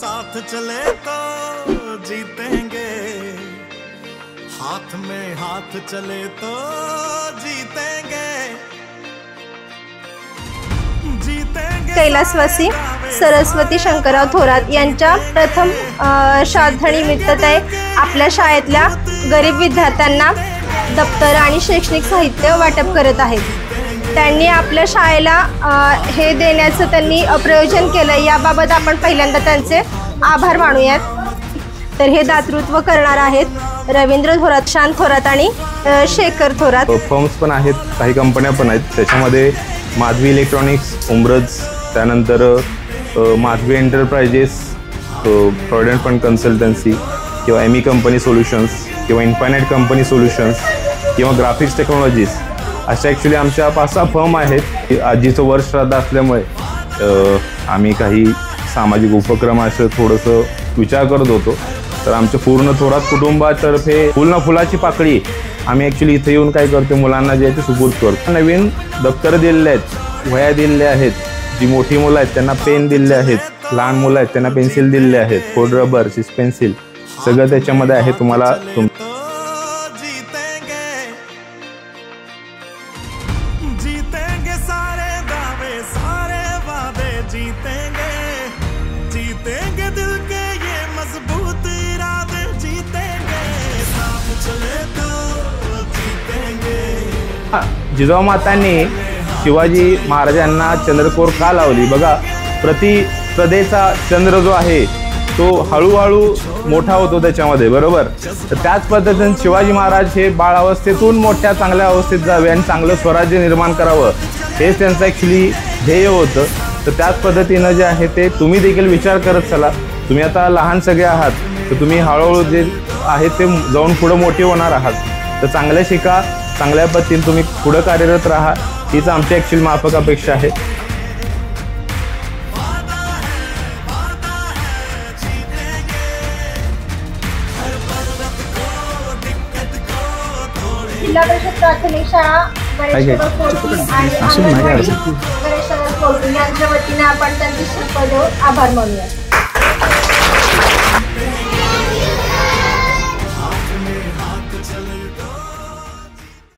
साथ चले तो जीतेंगे, हाथ में हाथ चले तो जीतेंगे, जीतेंगे। कैलासवासी सरस्वती शंकरराव थोरात यांच्या प्रथम श्राद्धनिमित्त ते आपल्या शाळेतल्या गरीब विद्यार्थ्यांना दप्तर आणि शैक्षणिक साहित्य वाटप करत आहेत। त्यांनी आपल्या शाळेला हे देण्याचं त्यांनी प्रयोजन केलं, याबाबत आपण पहिल्यांदा त्यांचे आभार मानूयात। तर हे दातृत्व करणार आहेत रवींद्र थोरात, शांत थोरात आणि शेखर थोरात। फर्म्स पण आहेत, काही कंपन्या पण आहेत, त्याच्यामध्ये माधवी इलेक्ट्रॉनिक्स, उमरज, त्यानंतर Madhavi enterprises, provident fund consultancy किंवा एमी कंपनी सोल्युशन्स किंवा इन्फायनाइट कंपनी सोल्युशन्स किंवा ग्राफिक्स टेक्नॉलॉजीज, अशा ॲक्च्युली आमच्या 5-6 फर्म आहेत। आजीचं वर्ष श्राद्ध असल्यामुळे आम्ही काही सामाजिक उपक्रम असं थोडंसं विचार करत होतो। तर आमच्या पूर्ण थोरात कुटुंबातर्फे फुल ना फुलाची पाकळी आम्ही ॲक्च्युली इथे येऊन काय करतो, मुलांना जे आहे ते सुपूर्द करतो। नवीन दप्तर दिलेले आहेत, वह्या दिलेल्या आहेत, जी मोठी मुलं आहेत त्यांना पेन दिलेले आहेत, लहान मुलं आहेत त्यांना पेन्सिल दिलेले आहेत, खोड रबर, सिस पेन्सिल सगळं त्याच्यामध्ये आहे। तुम्हाला जीतेंगे सारे दावे सारे वादे, जीतेंगे, जीतेंगे दिल के ये मजबूत इरादे, जीतेंगे, साथ चले तो जीतेंगे। जिजाऊ मातांनी शिवाजी महाराजांना चंद्रकोर का लावली बघा, प्रदेचा चंद्र जो आहे तो हळूहळू मोठा होतो त्याच्यामध्ये, बरोबर। तर त्याच पद्धतीने शिवाजी महाराज हे बाळावस्थेतून मोठ्या चांगल्या अवस्थेत जावे आणि चांगलं स्वराज्य निर्माण करावं, हेच त्यांचं ॲक्च्युली ध्येय होतं। तर त्याच पद्धतीनं जे आहे ते तुम्ही देखील विचार करत चला। तुम्ही आता लहान सगळे आहात, तर तुम्ही हळूहळू जे आहे ते जाऊन पुढं मोठे होणार आहात। तर चांगल्या शिका, चांगल्या पद्धतीने तुम्ही पुढं कार्यरत राहा, हीच आमची ॲक्च्युअली माफक अपेक्षा आहे। जिल्हा परिषद प्राथमिक शाळा गणेशनगर कोल्हापूर आणि गणेशनगर कोल्हापूर यांच्या वतीने आपण त्यांचे आभार मानूया।